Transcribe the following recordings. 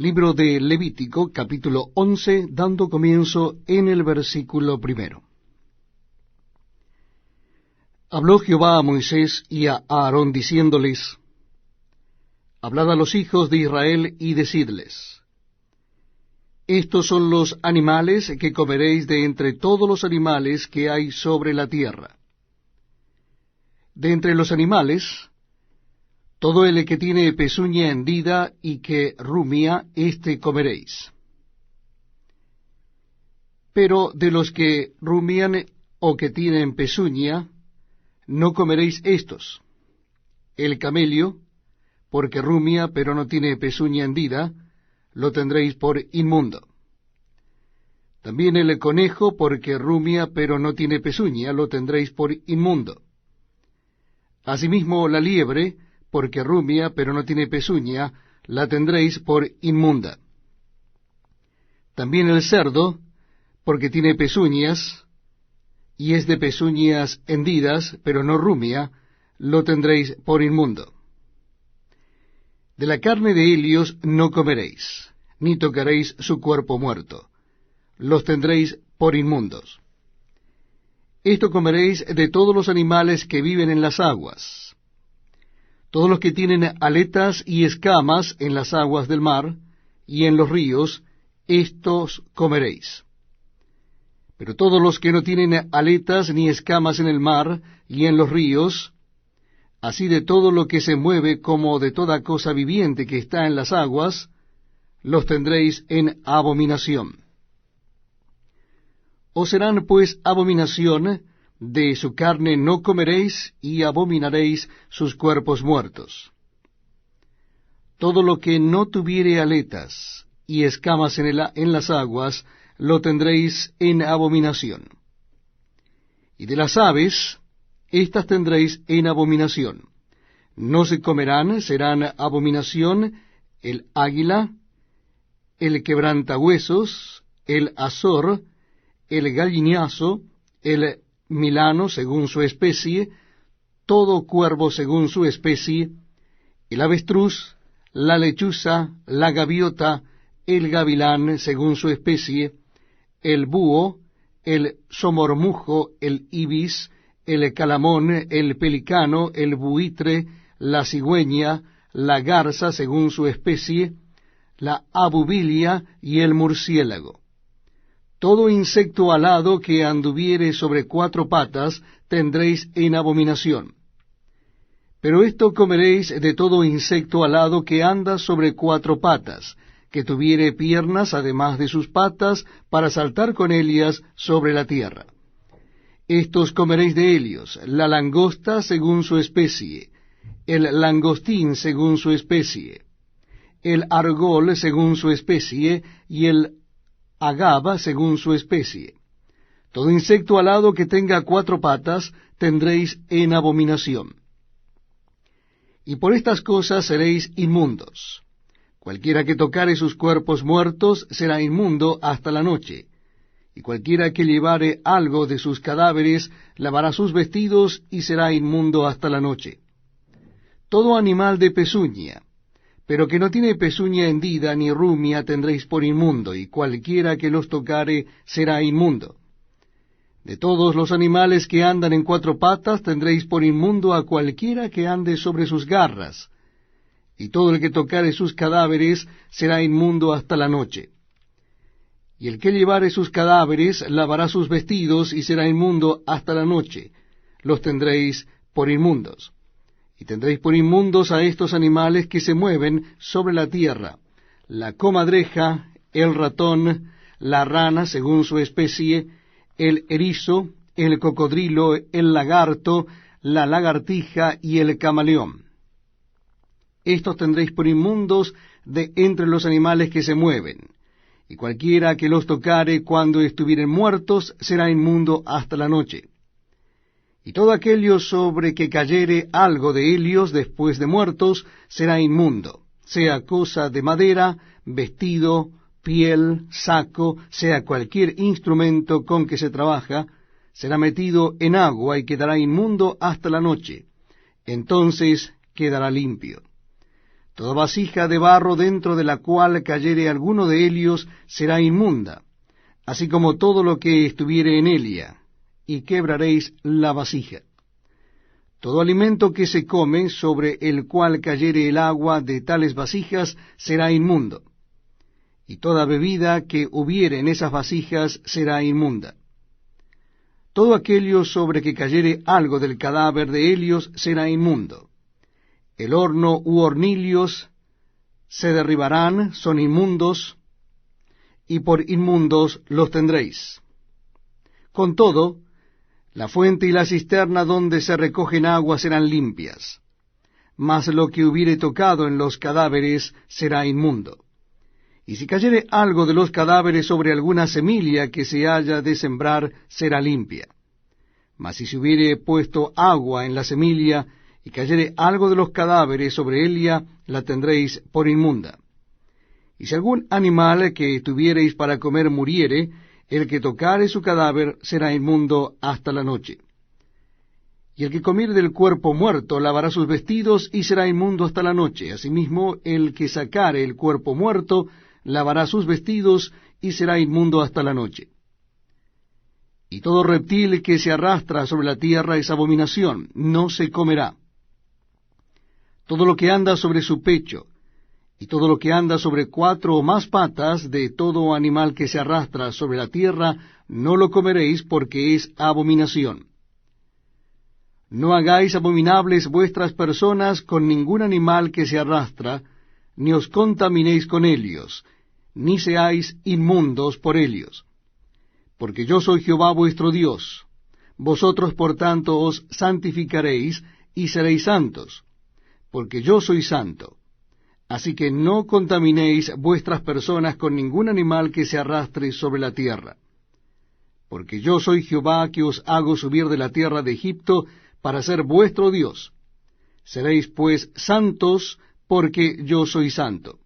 Libro de Levítico, capítulo 11, dando comienzo en el versículo 1. Habló Jehová a Moisés y a Aarón, diciéndoles: Hablad a los hijos de Israel y decidles: Estos son los animales que comeréis de entre todos los animales que hay sobre la tierra. De entre los animales, todo el que tiene pezuña hendida y que rumia, éste comeréis. Pero de los que rumian o que tienen pezuña, no comeréis estos. El camello, porque rumia pero no tiene pezuña hendida, lo tendréis por inmundo. También el conejo, porque rumia pero no tiene pezuña, lo tendréis por inmundo. Asimismo la liebre, porque rumia pero no tiene pezuña, la tendréis por inmunda. También el cerdo, porque tiene pezuñas, y es de pezuñas hendidas, pero no rumia, lo tendréis por inmundo. De la carne de helios no comeréis, ni tocaréis su cuerpo muerto, los tendréis por inmundos. Esto comeréis de todos los animales que viven en las aguas. Todos los que tienen aletas y escamas en las aguas del mar y en los ríos, estos comeréis. Pero todos los que no tienen aletas ni escamas en el mar y en los ríos, así de todo lo que se mueve como de toda cosa viviente que está en las aguas, los tendréis en abominación. Os serán pues abominación, de su carne no comeréis, y abominaréis sus cuerpos muertos. Todo lo que no tuviere aletas y escamas en las aguas, lo tendréis en abominación. Y de las aves, éstas tendréis en abominación. No se comerán, serán abominación el águila, el quebrantahuesos, el azor, el gallinazo, el milano según su especie, todo cuervo según su especie, el avestruz, la lechuza, la gaviota, el gavilán según su especie, el búho, el somormujo, el ibis, el calamón, el pelicano, el buitre, la cigüeña, la garza según su especie, la abubilia y el murciélago. Todo insecto alado que anduviere sobre 4 patas tendréis en abominación. Pero esto comeréis de todo insecto alado que anda sobre 4 patas, que tuviere piernas además de sus patas, para saltar con ellas sobre la tierra. Estos comeréis de ellos: la langosta según su especie, el langostín según su especie, el argol según su especie, y el agaba según su especie. Todo insecto alado que tenga 4 patas tendréis en abominación. Y por estas cosas seréis inmundos. Cualquiera que tocare sus cuerpos muertos será inmundo hasta la noche, y cualquiera que llevare algo de sus cadáveres lavará sus vestidos y será inmundo hasta la noche. Todo animal de pezuña, pero que no tiene pezuña hendida ni rumia, tendréis por inmundo, y cualquiera que los tocare será inmundo. De todos los animales que andan en 4 patas tendréis por inmundo a cualquiera que ande sobre sus garras, y todo el que tocare sus cadáveres será inmundo hasta la noche. Y el que llevare sus cadáveres lavará sus vestidos y será inmundo hasta la noche, los tendréis por inmundos. Y tendréis por inmundos a estos animales que se mueven sobre la tierra: la comadreja, el ratón, la rana según su especie, el erizo, el cocodrilo, el lagarto, la lagartija y el camaleón. Estos tendréis por inmundos de entre los animales que se mueven, y cualquiera que los tocare cuando estuvieren muertos será inmundo hasta la noche. Y todo aquello sobre que cayere algo de ellos después de muertos será inmundo, sea cosa de madera, vestido, piel, saco, sea cualquier instrumento con que se trabaja, será metido en agua y quedará inmundo hasta la noche. Entonces quedará limpio. Toda vasija de barro dentro de la cual cayere alguno de ellos será inmunda, así como todo lo que estuviere en ella, y quebraréis la vasija. Todo alimento que se come, sobre el cual cayere el agua de tales vasijas, será inmundo, y toda bebida que hubiere en esas vasijas será inmunda. Todo aquello sobre que cayere algo del cadáver de ellos será inmundo. El horno u hornillos se derribarán, son inmundos, y por inmundos los tendréis. Con todo, la fuente y la cisterna donde se recogen aguas serán limpias, mas lo que hubiere tocado en los cadáveres será inmundo. Y si cayere algo de los cadáveres sobre alguna semilla que se haya de sembrar, será limpia. Mas si se hubiere puesto agua en la semilla, y cayere algo de los cadáveres sobre ella, la tendréis por inmunda. Y si algún animal que tuviereis para comer muriere, el que tocare su cadáver será inmundo hasta la noche. Y el que comiere del cuerpo muerto lavará sus vestidos y será inmundo hasta la noche. Asimismo, el que sacare el cuerpo muerto lavará sus vestidos y será inmundo hasta la noche. Y todo reptil que se arrastra sobre la tierra es abominación, no se comerá. Todo lo que anda sobre su pecho, y todo lo que anda sobre 4 o más patas, de todo animal que se arrastra sobre la tierra, no lo comeréis, porque es abominación. No hagáis abominables vuestras personas con ningún animal que se arrastra, ni os contaminéis con ellos, ni seáis inmundos por ellos. Porque yo soy Jehová vuestro Dios. Vosotros por tanto os santificaréis, y seréis santos, porque yo soy santo. Así que no contaminéis vuestras personas con ningún animal que se arrastre sobre la tierra. Porque yo soy Jehová que os hago subir de la tierra de Egipto para ser vuestro Dios. Seréis pues santos, porque yo soy santo.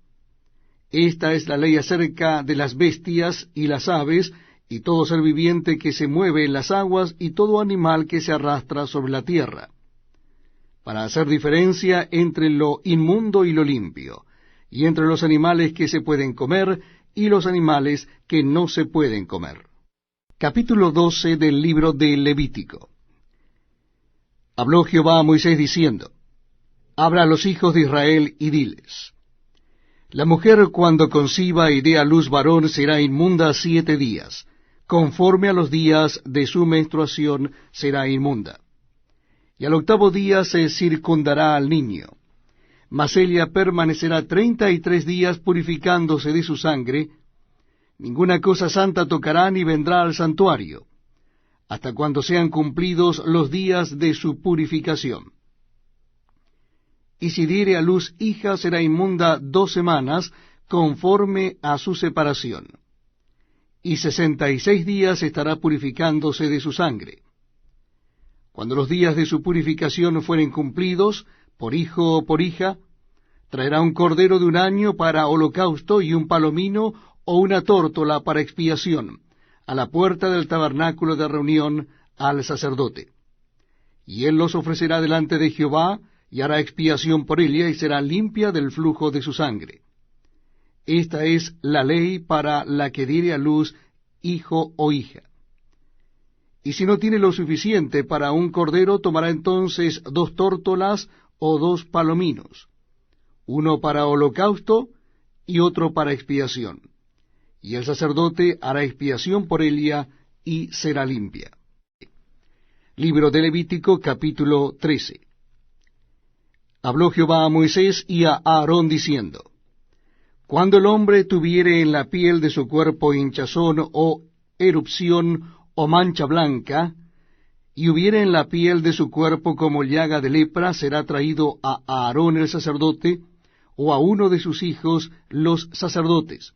Esta es la ley acerca de las bestias y las aves, y todo ser viviente que se mueve en las aguas, y todo animal que se arrastra sobre la tierra, para hacer diferencia entre lo inmundo y lo limpio, y entre los animales que se pueden comer y los animales que no se pueden comer. Capítulo 12 del libro de Levítico. Habló Jehová a Moisés diciendo: Habla a los hijos de Israel y diles: La mujer cuando conciba y dé a luz varón será inmunda 7 días, conforme a los días de su menstruación será inmunda. Y al 8º día se circundará al niño, mas ella permanecerá 33 días purificándose de su sangre, ninguna cosa santa tocará ni vendrá al santuario, hasta cuando sean cumplidos los días de su purificación. Y si diere a luz hija será inmunda 2 semanas, conforme a su separación, y 66 días estará purificándose de su sangre. Cuando los días de su purificación fueren cumplidos, por hijo o por hija, traerá un cordero de 1 año para holocausto y un palomino o una tórtola para expiación, a la puerta del tabernáculo de reunión al sacerdote. Y él los ofrecerá delante de Jehová, y hará expiación por ella, y será limpia del flujo de su sangre. Esta es la ley para la que diere a luz hijo o hija. Y si no tiene lo suficiente para un cordero, tomará entonces 2 tórtolas o 2 palominos, uno para holocausto y otro para expiación. Y el sacerdote hará expiación por ella y será limpia. Libro de Levítico, capítulo 13. Habló Jehová a Moisés y a Aarón diciendo: Cuando el hombre tuviere en la piel de su cuerpo hinchazón o erupción o mancha blanca, y hubiere en la piel de su cuerpo como llaga de lepra, será traído a Aarón el sacerdote, o a uno de sus hijos los sacerdotes.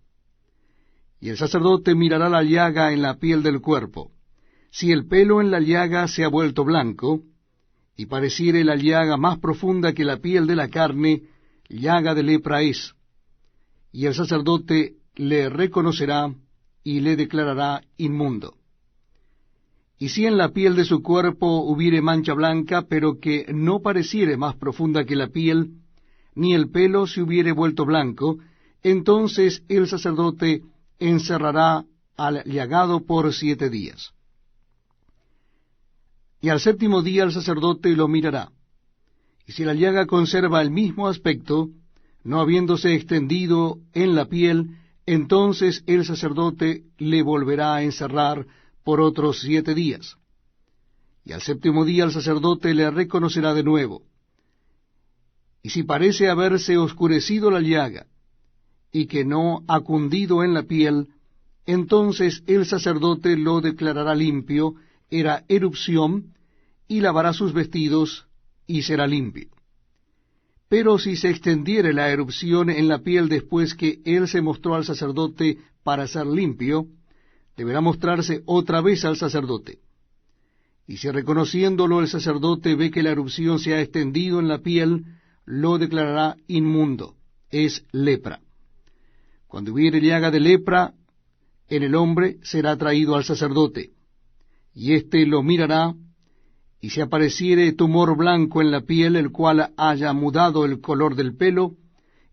Y el sacerdote mirará la llaga en la piel del cuerpo. Si el pelo en la llaga se ha vuelto blanco, y pareciere la llaga más profunda que la piel de la carne, llaga de lepra es. Y el sacerdote le reconocerá y le declarará inmundo. Y si en la piel de su cuerpo hubiere mancha blanca, pero que no pareciere más profunda que la piel, ni el pelo se hubiere vuelto blanco, entonces el sacerdote encerrará al llagado por 7 días. Y al 7º día el sacerdote lo mirará, y si la llaga conserva el mismo aspecto, no habiéndose extendido en la piel, entonces el sacerdote le volverá a encerrar por otros 7 días. Y al 7º día el sacerdote le reconocerá de nuevo. Y si parece haberse oscurecido la llaga, y que no ha cundido en la piel, entonces el sacerdote lo declarará limpio, era erupción, y lavará sus vestidos, y será limpio. Pero si se extendiere la erupción en la piel después que él se mostró al sacerdote para ser limpio, deberá mostrarse otra vez al sacerdote. Y si reconociéndolo el sacerdote ve que la erupción se ha extendido en la piel, lo declarará inmundo, es lepra. Cuando hubiere llaga de lepra en el hombre, será traído al sacerdote, y éste lo mirará, y si apareciere tumor blanco en la piel, el cual haya mudado el color del pelo,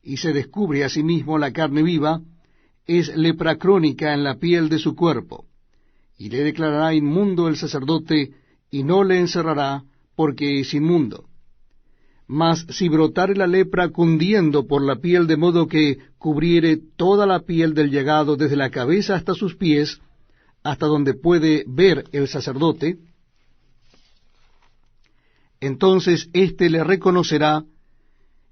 y se descubre asimismo la carne viva, es lepra crónica en la piel de su cuerpo, y le declarará inmundo el sacerdote, y no le encerrará, porque es inmundo. Mas si brotare la lepra cundiendo por la piel, de modo que cubriere toda la piel del llagado desde la cabeza hasta sus pies, hasta donde puede ver el sacerdote, entonces éste le reconocerá,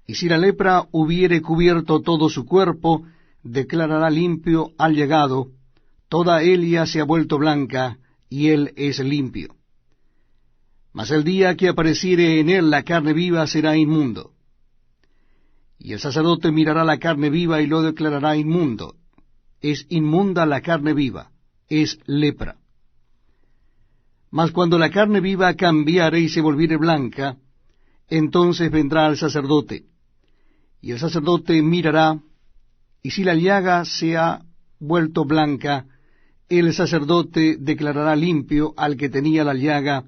y si la lepra hubiere cubierto todo su cuerpo, declarará limpio al llagado, toda Elia se ha vuelto blanca, y él es limpio. Mas el día que apareciere en él la carne viva será inmundo. Y el sacerdote mirará la carne viva y lo declarará inmundo. Es inmunda la carne viva, es lepra. Mas cuando la carne viva cambiare y se volviere blanca, entonces vendrá al sacerdote, y el sacerdote mirará, y si la llaga se ha vuelto blanca, el sacerdote declarará limpio al que tenía la llaga,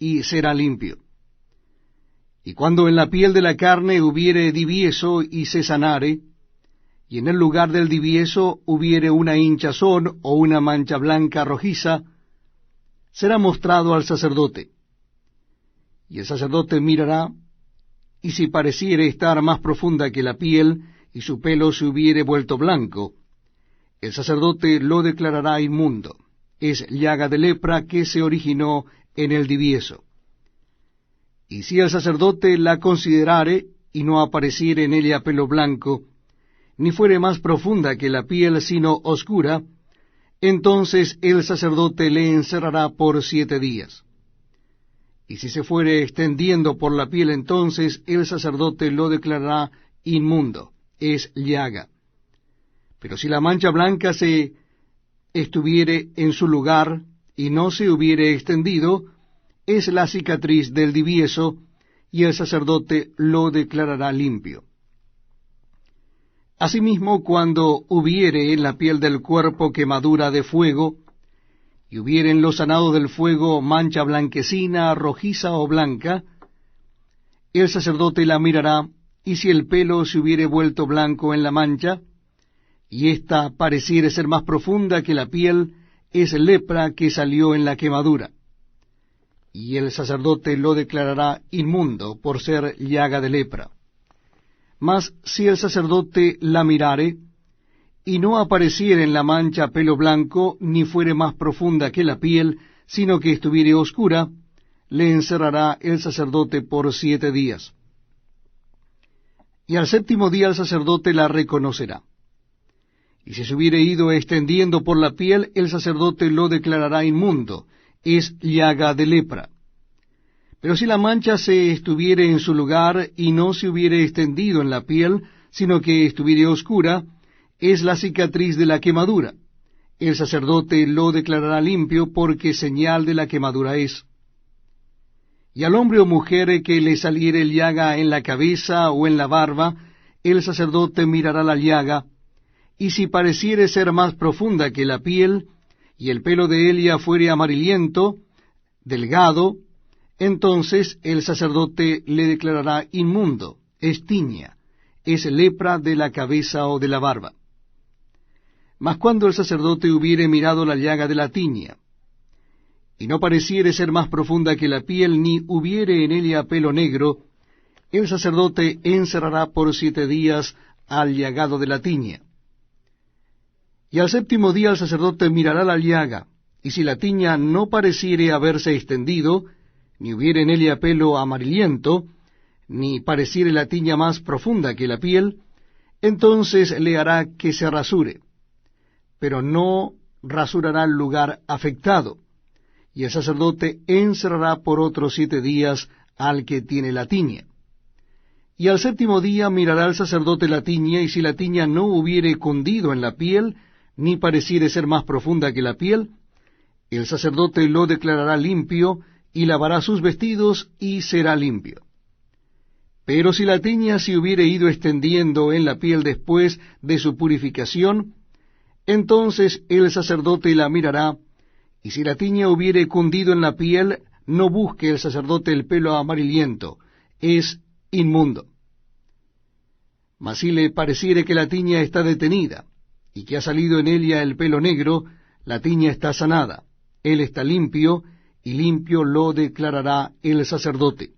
y será limpio. Y cuando en la piel de la carne hubiere divieso y se sanare, y en el lugar del divieso hubiere una hinchazón o una mancha blanca rojiza, será mostrado al sacerdote. Y el sacerdote mirará, y si pareciere estar más profunda que la piel, y su pelo se hubiere vuelto blanco, el sacerdote lo declarará inmundo. Es llaga de lepra que se originó en el divieso. Y si el sacerdote la considerare, y no apareciere en ella pelo blanco, ni fuere más profunda que la piel, sino oscura, entonces el sacerdote le encerrará por 7 días. Y si se fuere extendiendo por la piel, entonces el sacerdote lo declarará inmundo, es llaga. Pero si la mancha blanca se estuviere en su lugar, y no se hubiere extendido, es la cicatriz del divieso, y el sacerdote lo declarará limpio. Asimismo, cuando hubiere en la piel del cuerpo quemadura de fuego, y hubiere en lo sanado del fuego mancha blanquecina, rojiza o blanca, el sacerdote la mirará, y si el pelo se hubiere vuelto blanco en la mancha, y ésta pareciere ser más profunda que la piel, es lepra que salió en la quemadura. Y el sacerdote lo declarará inmundo por ser llaga de lepra. Mas si el sacerdote la mirare, y no apareciere en la mancha pelo blanco, ni fuere más profunda que la piel, sino que estuviere oscura, le encerrará el sacerdote por 7 días. Y al 7º día el sacerdote la reconocerá. Y si se hubiere ido extendiendo por la piel, el sacerdote lo declarará inmundo, es llaga de lepra. Pero si la mancha se estuviere en su lugar, y no se hubiere extendido en la piel, sino que estuviere oscura, es la cicatriz de la quemadura. El sacerdote lo declarará limpio, porque señal de la quemadura es. Y al hombre o mujer que le saliere llaga en la cabeza o en la barba, el sacerdote mirará la llaga, y si pareciere ser más profunda que la piel, y el pelo de ella fuere amarillento, delgado, entonces el sacerdote le declarará inmundo, es tiña, es lepra de la cabeza o de la barba. Mas cuando el sacerdote hubiere mirado la llaga de la tiña, y no pareciere ser más profunda que la piel, ni hubiere en ella pelo negro, el sacerdote encerrará por 7 días al llagado de la tiña. Y al 7º día el sacerdote mirará la llaga, y si la tiña no pareciere haberse extendido, ni hubiere en ella pelo amarillento, ni pareciere la tiña más profunda que la piel, entonces le hará que se rasure, pero no rasurará el lugar afectado, y el sacerdote encerrará por otros 7 días al que tiene la tiña. Y al 7º día mirará el sacerdote la tiña, y si la tiña no hubiere cundido en la piel, ni pareciere ser más profunda que la piel, el sacerdote lo declarará limpio, y lavará sus vestidos, y será limpio. Pero si la tiña se hubiere ido extendiendo en la piel después de su purificación, entonces el sacerdote la mirará, y si la tiña hubiere cundido en la piel, no busque el sacerdote el pelo amarillento, es inmundo. Mas si le pareciere que la tiña está detenida, y que ha salido en ella el pelo negro, la tiña está sanada, él está limpio, y limpio lo declarará el sacerdote.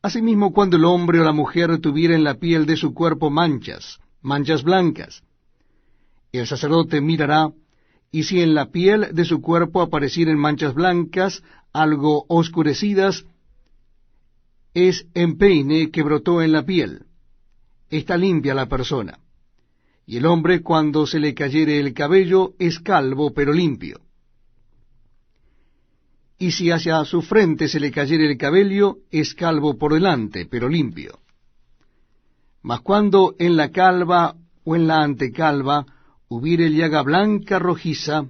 Asimismo, cuando el hombre o la mujer tuviera en la piel de su cuerpo manchas blancas, el sacerdote mirará, y si en la piel de su cuerpo aparecieren manchas blancas, algo oscurecidas, es empeine que brotó en la piel. Está limpia la persona. Y el hombre, cuando se le cayere el cabello, es calvo, pero limpio. Y si hacia su frente se le cayere el cabello, es calvo por delante, pero limpio. Mas cuando en la calva o en la antecalva hubiere llaga blanca rojiza,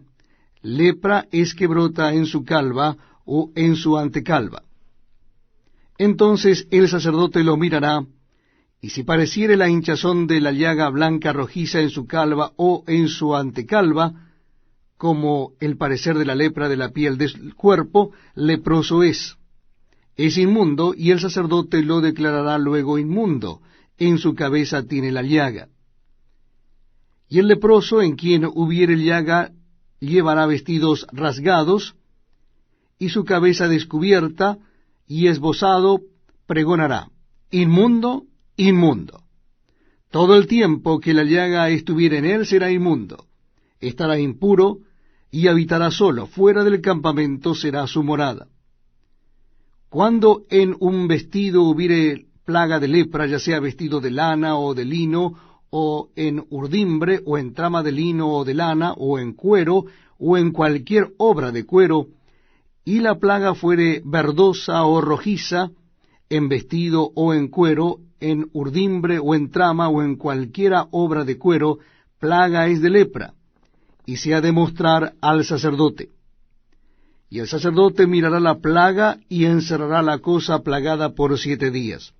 lepra es que brota en su calva o en su antecalva. Entonces el sacerdote lo mirará, y si pareciere la hinchazón de la llaga blanca rojiza en su calva o en su antecalva, como el parecer de la lepra de la piel del cuerpo, leproso es inmundo, y el sacerdote lo declarará luego inmundo, en su cabeza tiene la llaga. Y el leproso, en quien hubiere llaga, llevará vestidos rasgados, y su cabeza descubierta, y esbozado, pregonará: inmundo, inmundo. Todo el tiempo que la llaga estuviere en él será inmundo. Estará impuro, y habitará solo, fuera del campamento será su morada. Cuando en un vestido hubiere plaga de lepra, ya sea vestido de lana o de lino, o en urdimbre, o en trama de lino o de lana, o en cuero, o en cualquier obra de cuero, y la plaga fuere verdosa o rojiza, en vestido o en cuero, en urdimbre o en trama, o en cualquiera obra de cuero, plaga es de lepra, y se ha de mostrar al sacerdote. Y el sacerdote mirará la plaga, y encerrará la cosa plagada por 7 días.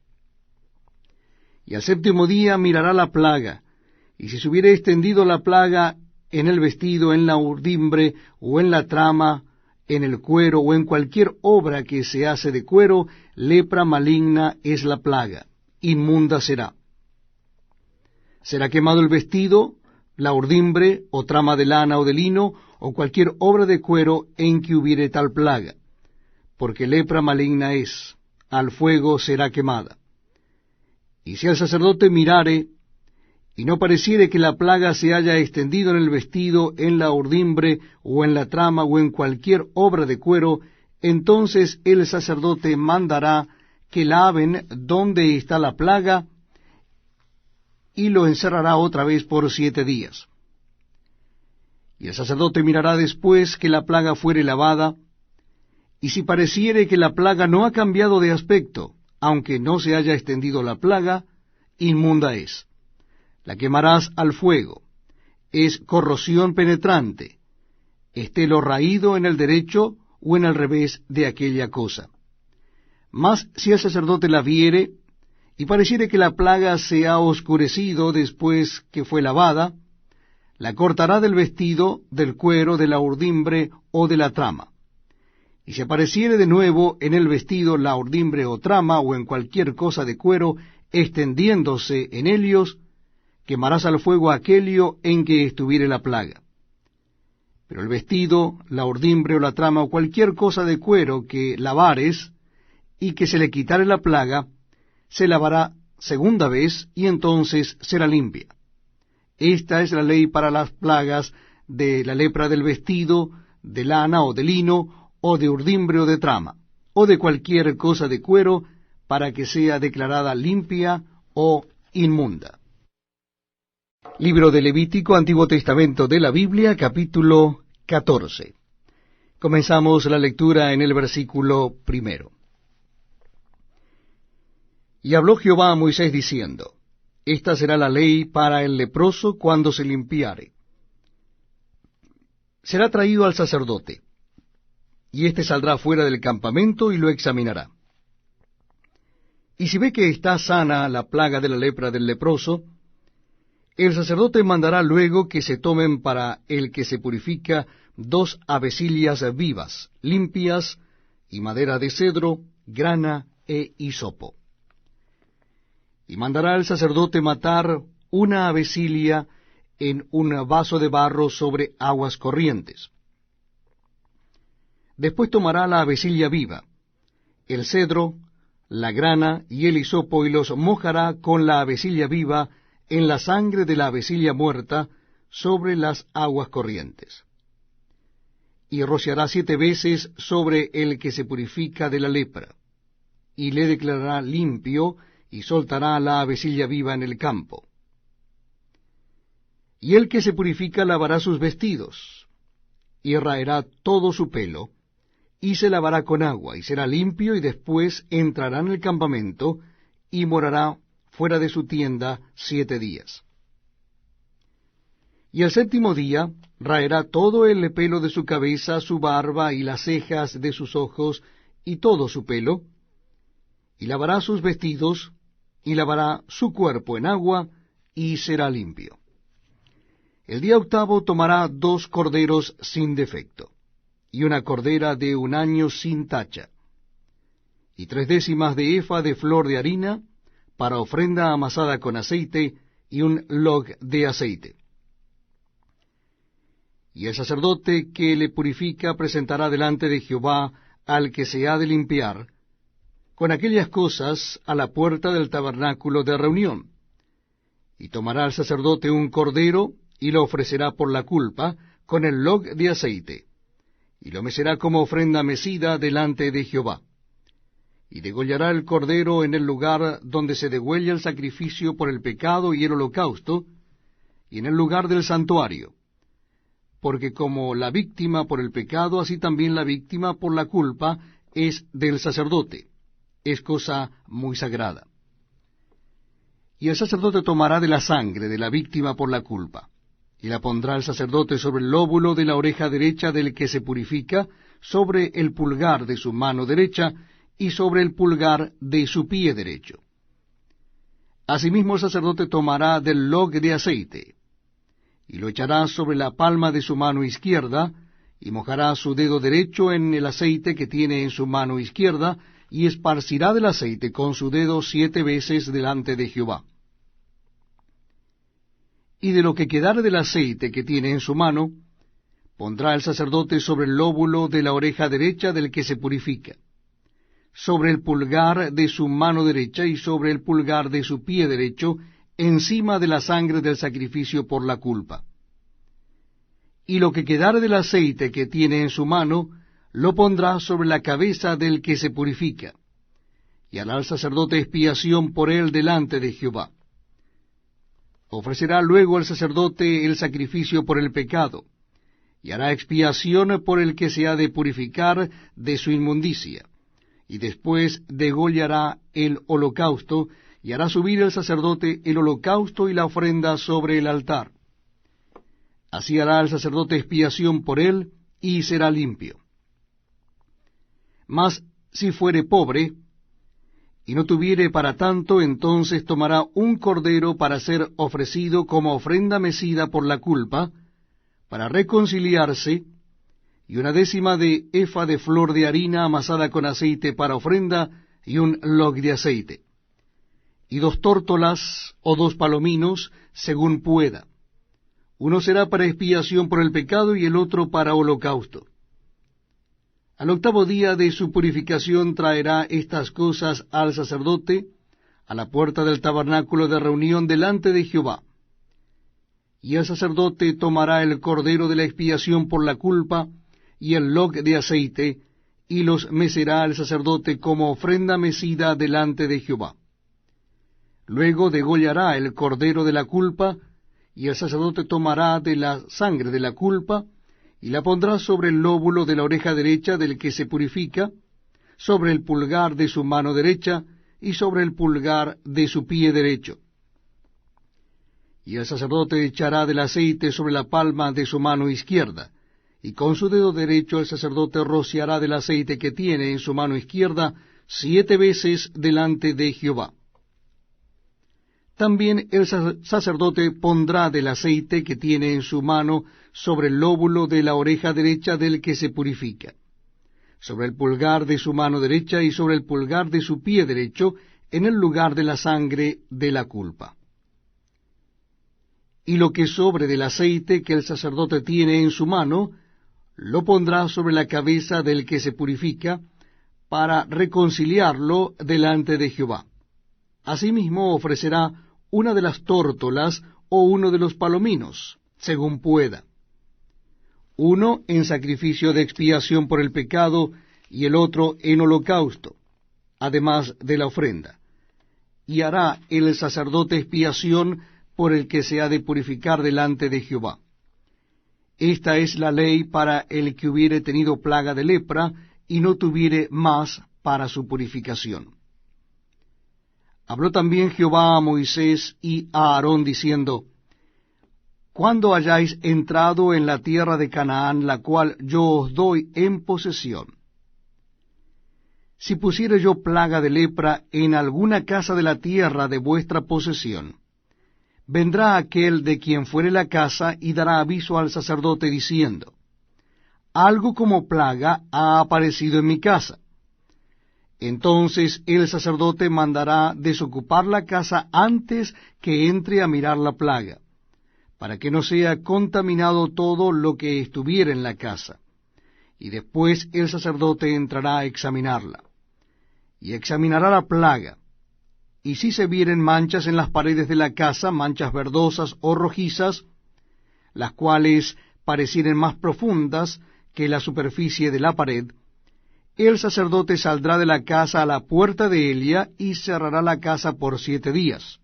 Y al 7º día mirará la plaga, y si se hubiere extendido la plaga en el vestido, en la urdimbre, o en la trama, en el cuero, o en cualquier obra que se hace de cuero, lepra maligna es la plaga, inmunda será. Será quemado el vestido, la urdimbre, o trama de lana o de lino, o cualquier obra de cuero en que hubiere tal plaga, porque lepra maligna es, al fuego será quemada. Y si el sacerdote mirare, y no pareciere que la plaga se haya extendido en el vestido, en la urdimbre, o en la trama, o en cualquier obra de cuero, entonces el sacerdote mandará que laven donde está la plaga, y lo encerrará otra vez por 7 días. Y el sacerdote mirará después que la plaga fuere lavada, y si pareciere que la plaga no ha cambiado de aspecto, aunque no se haya extendido la plaga, inmunda es. La quemarás al fuego. Es corrosión penetrante. Esté lo raído en el derecho o en el revés de aquella cosa. Mas si el sacerdote la viere, y pareciere que la plaga se ha oscurecido después que fue lavada, la cortará del vestido, del cuero, de la urdimbre o de la trama. Y si apareciere de nuevo en el vestido, la urdimbre o trama, o en cualquier cosa de cuero extendiéndose en ellos, quemarás al fuego aquello en que estuviere la plaga. Pero el vestido, la urdimbre o la trama o cualquier cosa de cuero que lavares y que se le quitare la plaga, se lavará segunda vez y entonces será limpia. Esta es la ley para las plagas de la lepra del vestido, de lana o de lino, o de urdimbre o de trama, o de cualquier cosa de cuero, para que sea declarada limpia o inmunda. Libro de Levítico, Antiguo Testamento de la Biblia, capítulo 14. Comenzamos la lectura en el versículo 1. Y habló Jehová a Moisés diciendo, Esta será la ley para el leproso cuando se limpiare. Será traído al sacerdote, y éste saldrá fuera del campamento y lo examinará. Y si ve que está sana la plaga de la lepra del leproso, el sacerdote mandará luego que se tomen para el que se purifica 2 avecillas vivas, limpias, y madera de cedro, grana e hisopo. Y mandará el sacerdote matar una avecilia en un vaso de barro sobre aguas corrientes. Después tomará la avecilla viva, el cedro, la grana y el hisopo, y los mojará con la avecilla viva en la sangre de la avecilla muerta sobre las aguas corrientes. Y rociará 7 veces sobre el que se purifica de la lepra, y le declarará limpio, y soltará la avecilla viva en el campo. Y el que se purifica lavará sus vestidos, y raerá todo su pelo, y se lavará con agua, y será limpio, y después entrará en el campamento, y morará fuera de su tienda 7 días. Y el 7º día raerá todo el pelo de su cabeza, su barba, y las cejas de sus ojos, y todo su pelo, y lavará sus vestidos, y lavará su cuerpo en agua, y será limpio. El día 8º tomará 2 corderos sin defecto, y una cordera de 1 año sin tacha, y 3/10 de efa de flor de harina, para ofrenda amasada con aceite, y un log de aceite. Y el sacerdote que le purifica presentará delante de Jehová al que se ha de limpiar, con aquellas cosas a la puerta del tabernáculo de reunión. Y tomará el sacerdote un cordero, y lo ofrecerá por la culpa, con el log de aceite, y lo mecerá como ofrenda mecida delante de Jehová. Y degollará el cordero en el lugar donde se degüella el sacrificio por el pecado y el holocausto, y en el lugar del santuario, porque como la víctima por el pecado, así también la víctima por la culpa es del sacerdote. Es cosa muy sagrada. Y el sacerdote tomará de la sangre de la víctima por la culpa, y la pondrá el sacerdote sobre el lóbulo de la oreja derecha del que se purifica, sobre el pulgar de su mano derecha, y sobre el pulgar de su pie derecho. Asimismo el sacerdote tomará del log de aceite, y lo echará sobre la palma de su mano izquierda, y mojará su dedo derecho en el aceite que tiene en su mano izquierda, y esparcirá del aceite con su dedo 7 veces delante de Jehová. Y de lo que quedare del aceite que tiene en su mano, pondrá el sacerdote sobre el lóbulo de la oreja derecha del que se purifica, sobre el pulgar de su mano derecha y sobre el pulgar de su pie derecho, encima de la sangre del sacrificio por la culpa. Y lo que quedare del aceite que tiene en su mano, lo pondrá sobre la cabeza del que se purifica, y hará al sacerdote expiación por él delante de Jehová. Ofrecerá luego al sacerdote el sacrificio por el pecado, y hará expiación por el que se ha de purificar de su inmundicia, y después degollará el holocausto, y hará subir el sacerdote el holocausto y la ofrenda sobre el altar. Así hará el sacerdote expiación por él, y será limpio. Mas si fuere pobre, y no tuviere para tanto, entonces tomará un cordero para ser ofrecido como ofrenda mecida por la culpa, para reconciliarse, y 1/10 de efa de flor de harina amasada con aceite para ofrenda, y un log de aceite. y 2 tórtolas o 2 palominos, según pueda. Uno será para expiación por el pecado y el otro para holocausto. Al 8º día de su purificación traerá estas cosas al sacerdote a la puerta del tabernáculo de reunión delante de Jehová. Y el sacerdote tomará el cordero de la expiación por la culpa y el log de aceite, y los mecerá al sacerdote como ofrenda mecida delante de Jehová. Luego degollará el cordero de la culpa, y el sacerdote tomará de la sangre de la culpa, y la pondrá sobre el lóbulo de la oreja derecha del que se purifica, sobre el pulgar de su mano derecha, y sobre el pulgar de su pie derecho. Y el sacerdote echará del aceite sobre la palma de su mano izquierda, y con su dedo derecho el sacerdote rociará del aceite que tiene en su mano izquierda 7 veces delante de Jehová. También el sacerdote pondrá del aceite que tiene en su mano sobre el lóbulo de la oreja derecha del que se purifica, sobre el pulgar de su mano derecha y sobre el pulgar de su pie derecho, en el lugar de la sangre de la culpa. Y lo que sobre del aceite que el sacerdote tiene en su mano, lo pondrá sobre la cabeza del que se purifica, para reconciliarlo delante de Jehová. Asimismo ofrecerá una de las tórtolas o uno de los palominos, según pueda. Uno en sacrificio de expiación por el pecado, y el otro en holocausto, además de la ofrenda. Y hará el sacerdote expiación por el que se ha de purificar delante de Jehová. Esta es la ley para el que hubiere tenido plaga de lepra, y no tuviere más para su purificación. Habló también Jehová a Moisés y a Aarón, diciendo, Cuando hayáis entrado en la tierra de Canaán, la cual yo os doy en posesión, si pusiere yo plaga de lepra en alguna casa de la tierra de vuestra posesión, vendrá aquel de quien fuere la casa y dará aviso al sacerdote diciendo, algo como plaga ha aparecido en mi casa. Entonces el sacerdote mandará desocupar la casa antes que entre a mirar la plaga, para que no sea contaminado todo lo que estuviera en la casa. Y después el sacerdote entrará a examinarla, y examinará la plaga. Y si se vieren manchas en las paredes de la casa, manchas verdosas o rojizas, las cuales parecieren más profundas que la superficie de la pared, el sacerdote saldrá de la casa a la puerta de Elia y cerrará la casa por 7 días.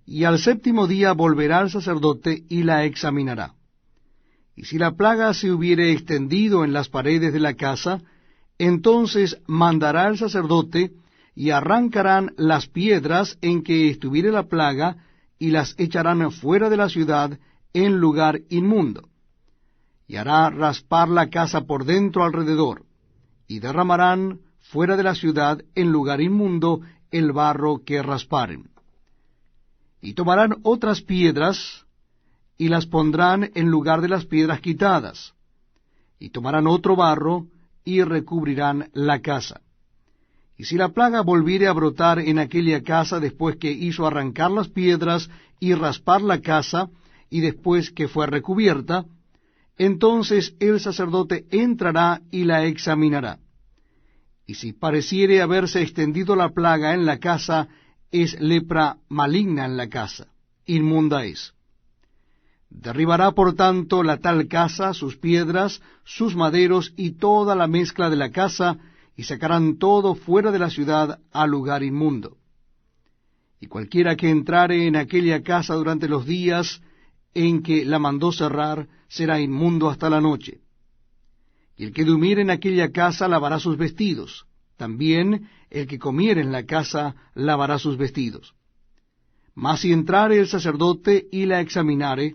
Y al 7º día volverá el sacerdote y la examinará. Y si la plaga se hubiere extendido en las paredes de la casa, entonces mandará el sacerdote, y arrancarán las piedras en que estuviere la plaga, y las echarán fuera de la ciudad en lugar inmundo. Y hará raspar la casa por dentro alrededor, y derramarán fuera de la ciudad en lugar inmundo el barro que rasparen. Y tomarán otras piedras, y las pondrán en lugar de las piedras quitadas, y tomarán otro barro, y recubrirán la casa. Y si la plaga volviere a brotar en aquella casa después que hizo arrancar las piedras y raspar la casa, y después que fue recubierta, entonces el sacerdote entrará y la examinará. Y si pareciere haberse extendido la plaga en la casa, es lepra maligna en la casa, inmunda es. Derribará por tanto la tal casa, sus piedras, sus maderos y toda la mezcla de la casa, y sacarán todo fuera de la ciudad al lugar inmundo. Y cualquiera que entrare en aquella casa durante los días en que la mandó cerrar, será inmundo hasta la noche. Y el que durmiere en aquella casa lavará sus vestidos. También el que comiere en la casa lavará sus vestidos. Mas si entrare el sacerdote y la examinare,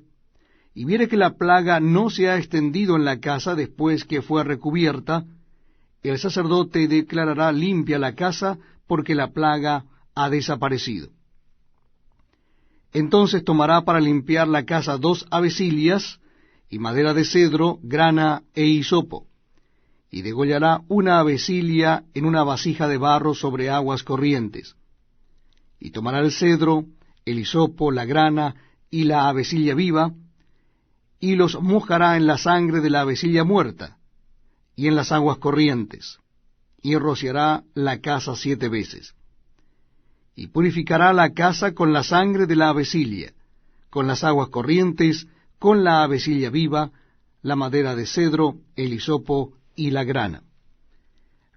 y viere que la plaga no se ha extendido en la casa después que fue recubierta, el sacerdote declarará limpia la casa, porque la plaga ha desaparecido. Entonces tomará para limpiar la casa 2 avecilias, y madera de cedro, grana e hisopo, y degollará una avecilia en una vasija de barro sobre aguas corrientes. y tomará el cedro, el hisopo, la grana y la avecilla viva, y los mojará en la sangre de la avecilla muerta, y en las aguas corrientes, y rociará la casa 7 veces. Y purificará la casa con la sangre de la avecilla, con las aguas corrientes, con la avecilla viva, la madera de cedro, el hisopo y la grana.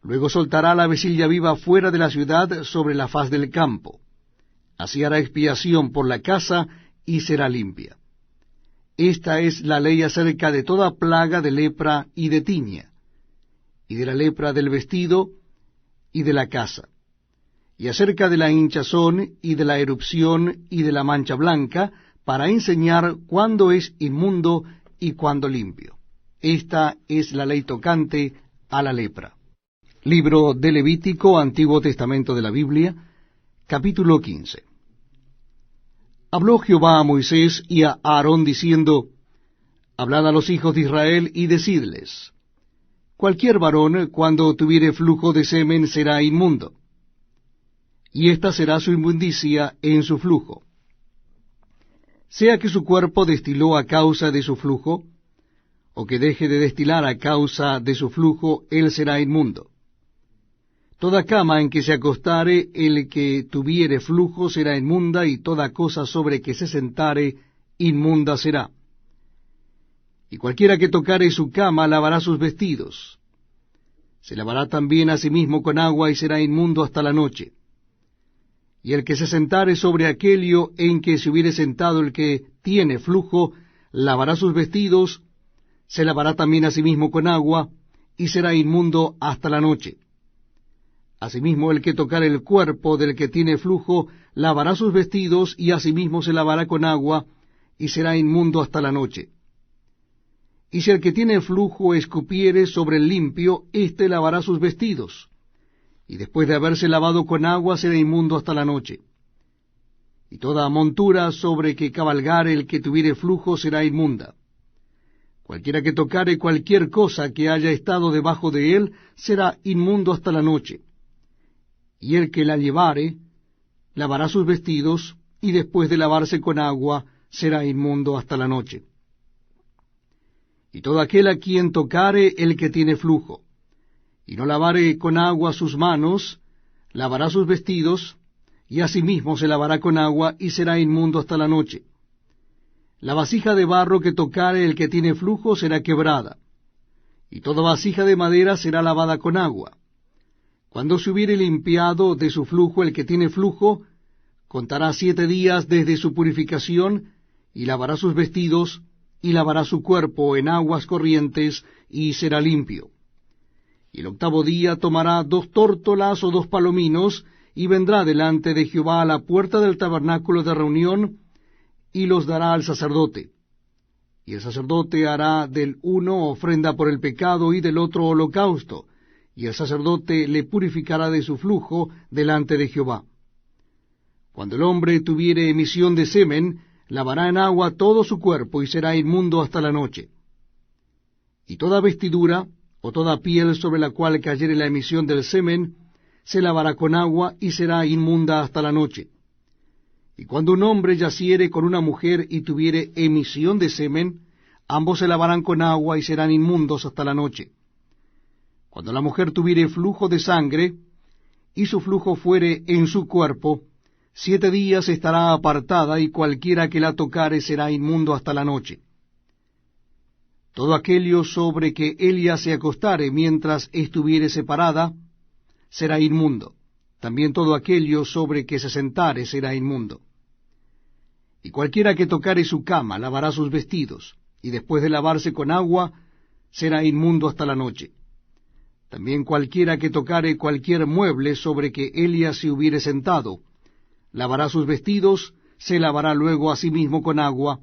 Luego soltará la avecilla viva fuera de la ciudad sobre la faz del campo. Así hará expiación por la casa y será limpia. Esta es la ley acerca de toda plaga de lepra y de tiña, y de la lepra del vestido y de la casa, y acerca de la hinchazón y de la erupción y de la mancha blanca, para enseñar cuándo es inmundo y cuándo limpio. Esta es la ley tocante a la lepra. Libro de Levítico, Antiguo Testamento de la Biblia, capítulo 15. Habló Jehová a Moisés y a Aarón diciendo, Hablad a los hijos de Israel y decidles, cualquier varón, cuando tuviere flujo de semen, será inmundo, y esta será su inmundicia en su flujo. Sea que su cuerpo destiló a causa de su flujo, o que deje de destilar a causa de su flujo, él será inmundo. Toda cama en que se acostare el que tuviere flujo será inmunda, y toda cosa sobre que se sentare inmunda será. Y cualquiera que tocare su cama lavará sus vestidos. Se lavará también a sí mismo con agua, y será inmundo hasta la noche. Y el que se sentare sobre aquello en que se hubiere sentado el que tiene flujo, lavará sus vestidos, se lavará también a sí mismo con agua, y será inmundo hasta la noche. Asimismo, el que tocare el cuerpo del que tiene flujo, lavará sus vestidos, y asimismo se lavará con agua, y será inmundo hasta la noche. Y si el que tiene flujo escupiere sobre el limpio, éste lavará sus vestidos, y después de haberse lavado con agua será inmundo hasta la noche. Y toda montura sobre que cabalgare el que tuviere flujo será inmunda. Cualquiera que tocare cualquier cosa que haya estado debajo de él será inmundo hasta la noche. Y el que la llevare, lavará sus vestidos, y después de lavarse con agua, será inmundo hasta la noche. Y todo aquel a quien tocare el que tiene flujo, y no lavare con agua sus manos, lavará sus vestidos, y asimismo se lavará con agua, y será inmundo hasta la noche. La vasija de barro que tocare el que tiene flujo será quebrada, y toda vasija de madera será lavada con agua. Cuando se hubiere limpiado de su flujo el que tiene flujo, contará 7 días desde su purificación, y lavará sus vestidos, y lavará su cuerpo en aguas corrientes, y será limpio. Y el 8º día tomará 2 tórtolas o 2 palominos, y vendrá delante de Jehová a la puerta del tabernáculo de reunión, y los dará al sacerdote. Y el sacerdote hará del uno ofrenda por el pecado, y del otro holocausto, y el sacerdote le purificará de su flujo delante de Jehová. Cuando el hombre tuviere emisión de semen, lavará en agua todo su cuerpo, y será inmundo hasta la noche. Y toda vestidura, o toda piel sobre la cual cayere la emisión del semen, se lavará con agua, y será inmunda hasta la noche. Y cuando un hombre yaciere con una mujer y tuviere emisión de semen, ambos se lavarán con agua, y serán inmundos hasta la noche. Cuando la mujer tuviere flujo de sangre, y su flujo fuere en su cuerpo, 7 días estará apartada, y cualquiera que la tocare será inmundo hasta la noche. Todo aquello sobre que ella se acostare mientras estuviere separada, será inmundo. También todo aquello sobre que se sentare será inmundo. Y cualquiera que tocare su cama lavará sus vestidos, y después de lavarse con agua, será inmundo hasta la noche. También cualquiera que tocare cualquier mueble sobre que ella se hubiere sentado, lavará sus vestidos, se lavará luego a sí mismo con agua,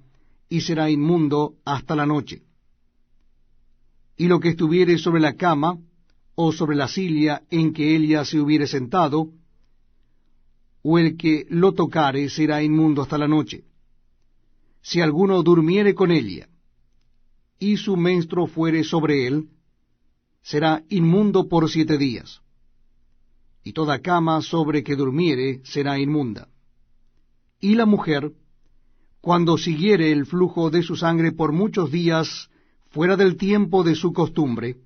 y será inmundo hasta la noche. Y lo que estuviere sobre la cama, o sobre la silla en que ella se hubiere sentado, o el que lo tocare, será inmundo hasta la noche. Si alguno durmiere con ella, y su menstruo fuere sobre él, será inmundo por 7 días. y toda cama sobre que durmiere será inmunda. Y la mujer, cuando siguiere el flujo de su sangre por muchos días fuera del tiempo de su costumbre,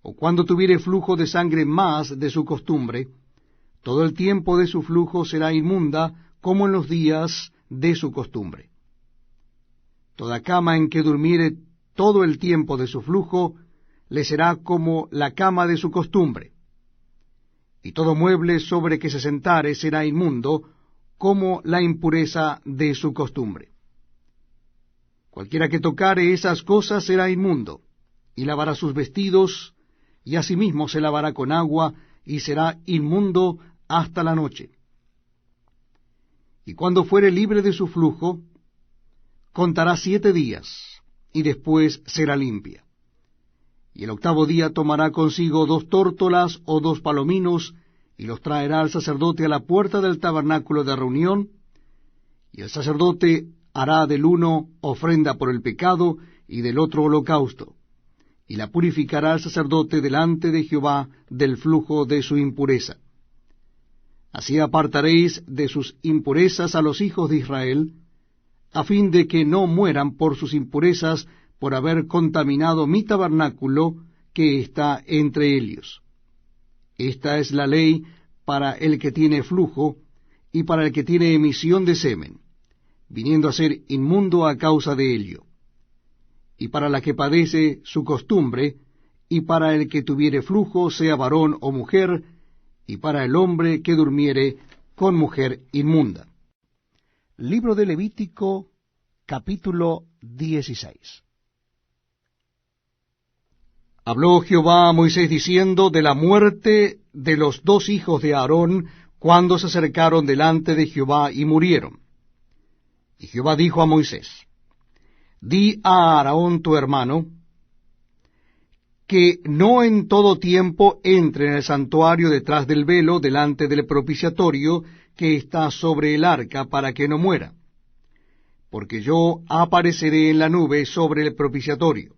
o cuando tuviere flujo de sangre más de su costumbre, todo el tiempo de su flujo será inmunda como en los días de su costumbre. Toda cama en que durmiere todo el tiempo de su flujo le será como la cama de su costumbre, y todo mueble sobre que se sentare será inmundo, como la impureza de su costumbre. Cualquiera que tocare esas cosas será inmundo, y lavará sus vestidos, y asimismo se lavará con agua, y será inmundo hasta la noche. Y cuando fuere libre de su flujo, contará 7 días, y después será limpia. Y el 8º día tomará consigo 2 tórtolas o 2 palominos, y los traerá al sacerdote a la puerta del tabernáculo de reunión, y el sacerdote hará del uno ofrenda por el pecado, y del otro holocausto, y la purificará el sacerdote delante de Jehová del flujo de su impureza. Así apartaréis de sus impurezas a los hijos de Israel, a fin de que no mueran por sus impurezas, por haber contaminado mi tabernáculo que está entre ellos. Esta es la ley para el que tiene flujo y para el que tiene emisión de semen, viniendo a ser inmundo a causa de ello, y para la que padece su costumbre, y para el que tuviere flujo, sea varón o mujer, y para el hombre que durmiere con mujer inmunda. Libro de Levítico, capítulo 16. Habló Jehová a Moisés diciendo de la muerte de los 2 hijos de Aarón, cuando se acercaron delante de Jehová y murieron. Y Jehová dijo a Moisés: Di a Aarón tu hermano, que no en todo tiempo entre en el santuario detrás del velo, delante del propiciatorio que está sobre el arca, para que no muera. Porque yo apareceré en la nube sobre el propiciatorio.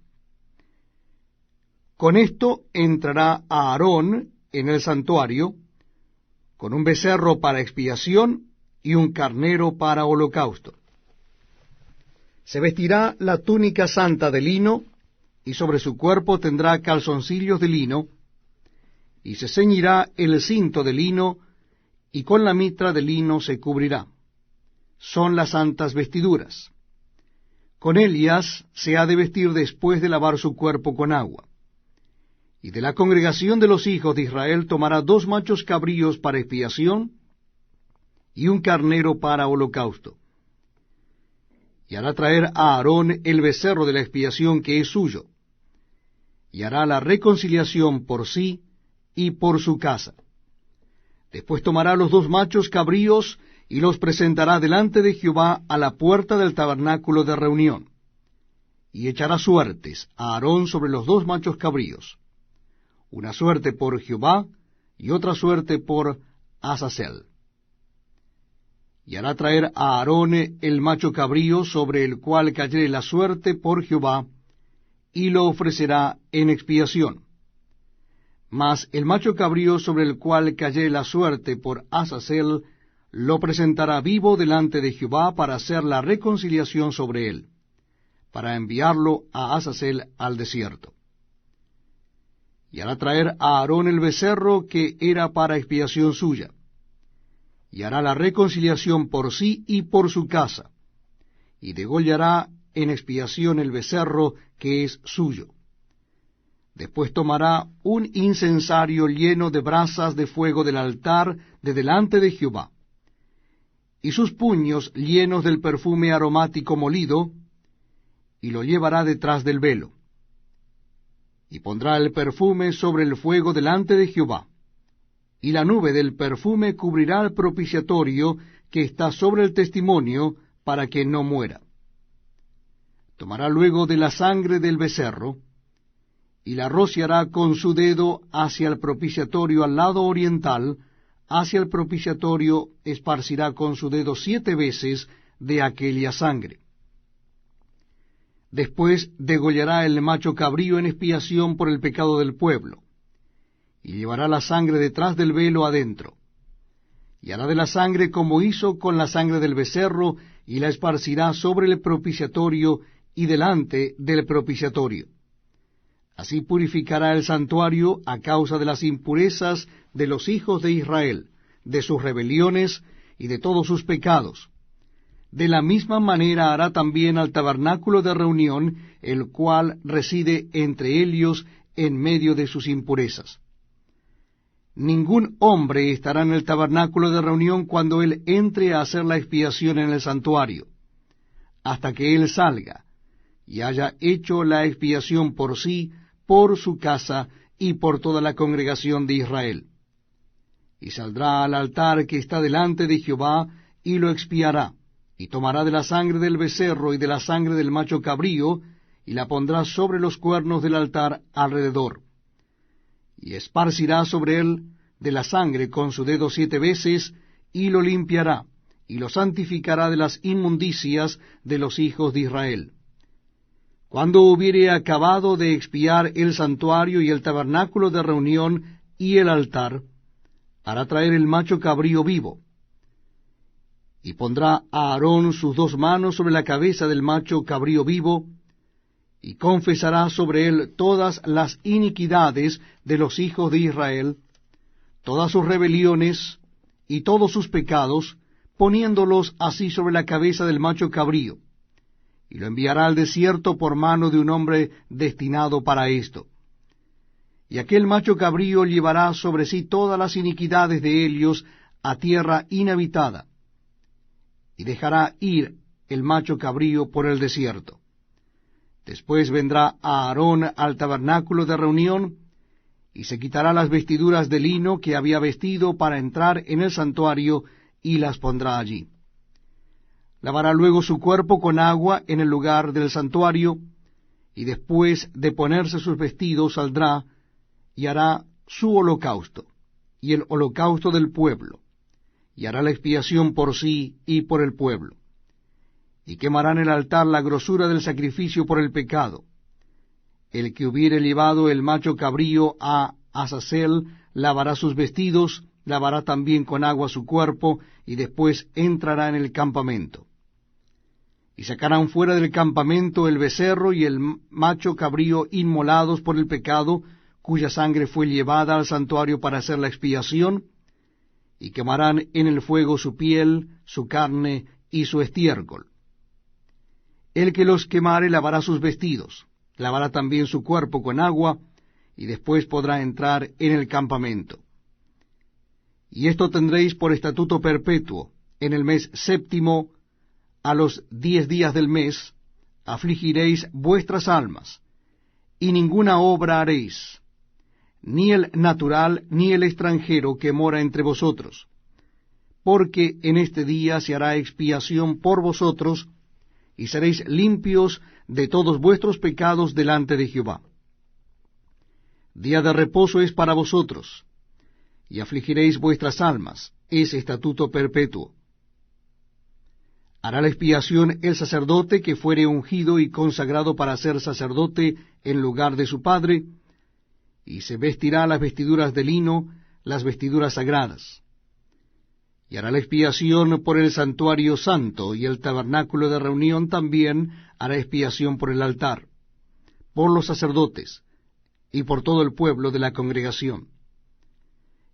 Con esto entrará Aarón en el santuario, con un becerro para expiación y un carnero para holocausto. Se vestirá la túnica santa de lino, y sobre su cuerpo tendrá calzoncillos de lino, y se ceñirá el cinto de lino, y con la mitra de lino se cubrirá. Son las santas vestiduras. Con ellas se ha de vestir después de lavar su cuerpo con agua. Y de la congregación de los hijos de Israel tomará 2 machos cabríos para expiación, y un carnero para holocausto. Y hará traer a Aarón el becerro de la expiación que es suyo, y hará la reconciliación por sí y por su casa. Después tomará los 2 machos cabríos, y los presentará delante de Jehová a la puerta del tabernáculo de reunión. Y echará suertes a Aarón sobre los 2 machos cabríos, una suerte por Jehová, y otra suerte por Azazel. Y hará traer a Aarón el macho cabrío sobre el cual cayere la suerte por Jehová, y lo ofrecerá en expiación. Mas el macho cabrío sobre el cual cayere la suerte por Azazel, lo presentará vivo delante de Jehová para hacer la reconciliación sobre él, para enviarlo a Azazel al desierto. Y hará traer a Aarón el becerro que era para expiación suya, y hará la reconciliación por sí y por su casa, y degollará en expiación el becerro que es suyo. Después tomará un incensario lleno de brasas de fuego del altar de delante de Jehová, y sus puños llenos del perfume aromático molido, y lo llevará detrás del velo. Y pondrá el perfume sobre el fuego delante de Jehová, y la nube del perfume cubrirá el propiciatorio que está sobre el testimonio, para que no muera. Tomará luego de la sangre del becerro, y la rociará con su dedo hacia el propiciatorio al lado oriental, hacia el propiciatorio esparcirá con su dedo 7 veces de aquella sangre. Después degollará el macho cabrío en expiación por el pecado del pueblo, y llevará la sangre detrás del velo adentro. Y hará de la sangre como hizo con la sangre del becerro, y la esparcirá sobre el propiciatorio y delante del propiciatorio. Así purificará el santuario a causa de las impurezas de los hijos de Israel, de sus rebeliones y de todos sus pecados. De la misma manera hará también al tabernáculo de reunión, el cual reside entre ellos en medio de sus impurezas. Ningún hombre estará en el tabernáculo de reunión cuando él entre a hacer la expiación en el santuario, hasta que él salga, y haya hecho la expiación por sí, por su casa y por toda la congregación de Israel. Y saldrá al altar que está delante de Jehová, y lo expiará, y tomará de la sangre del becerro y de la sangre del macho cabrío, y la pondrá sobre los cuernos del altar alrededor. Y esparcirá sobre él de la sangre con su dedo 7 veces, y lo limpiará, y lo santificará de las inmundicias de los hijos de Israel. Cuando hubiere acabado de expiar el santuario y el tabernáculo de reunión y el altar, hará traer el macho cabrío vivo, y pondrá a Aarón sus 2 manos sobre la cabeza del macho cabrío vivo, y confesará sobre él todas las iniquidades de los hijos de Israel, todas sus rebeliones y todos sus pecados, poniéndolos así sobre la cabeza del macho cabrío, y lo enviará al desierto por mano de un hombre destinado para esto. Y aquel macho cabrío llevará sobre sí todas las iniquidades de ellos a tierra inhabitada, y dejará ir el macho cabrío por el desierto. Después vendrá Aarón al tabernáculo de reunión, y se quitará las vestiduras de lino que había vestido para entrar en el santuario, y las pondrá allí. Lavará luego su cuerpo con agua en el lugar del santuario, y después de ponerse sus vestidos saldrá, y hará su holocausto, y el holocausto del pueblo, y hará la expiación por sí y por el pueblo. Y quemará en el altar la grosura del sacrificio por el pecado. El que hubiere llevado el macho cabrío a Azazel lavará sus vestidos, lavará también con agua su cuerpo, y después entrará en el campamento. Y sacarán fuera del campamento el becerro y el macho cabrío inmolados por el pecado, cuya sangre fue llevada al santuario para hacer la expiación, y quemarán en el fuego su piel, su carne y su estiércol. El que los quemare lavará sus vestidos, lavará también su cuerpo con agua, y después podrá entrar en el campamento. Y esto tendréis por estatuto perpetuo: en el mes 7, a los 10 días del mes, afligiréis vuestras almas, y ninguna obra haréis, ni el natural ni el extranjero que mora entre vosotros, porque en este día se hará expiación por vosotros, y seréis limpios de todos vuestros pecados delante de Jehová. Día de reposo es para vosotros, y afligiréis vuestras almas, es estatuto perpetuo. Hará la expiación el sacerdote que fuere ungido y consagrado para ser sacerdote en lugar de su padre, y se vestirá las vestiduras de lino, las vestiduras sagradas. Y hará la expiación por el santuario santo, y el tabernáculo de reunión también hará expiación por el altar, por los sacerdotes, y por todo el pueblo de la congregación.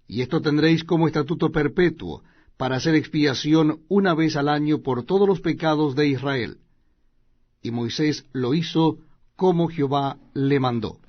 Y esto tendréis como estatuto perpetuo, para hacer expiación una vez al año por todos los pecados de Israel. Y Moisés lo hizo como Jehová le mandó.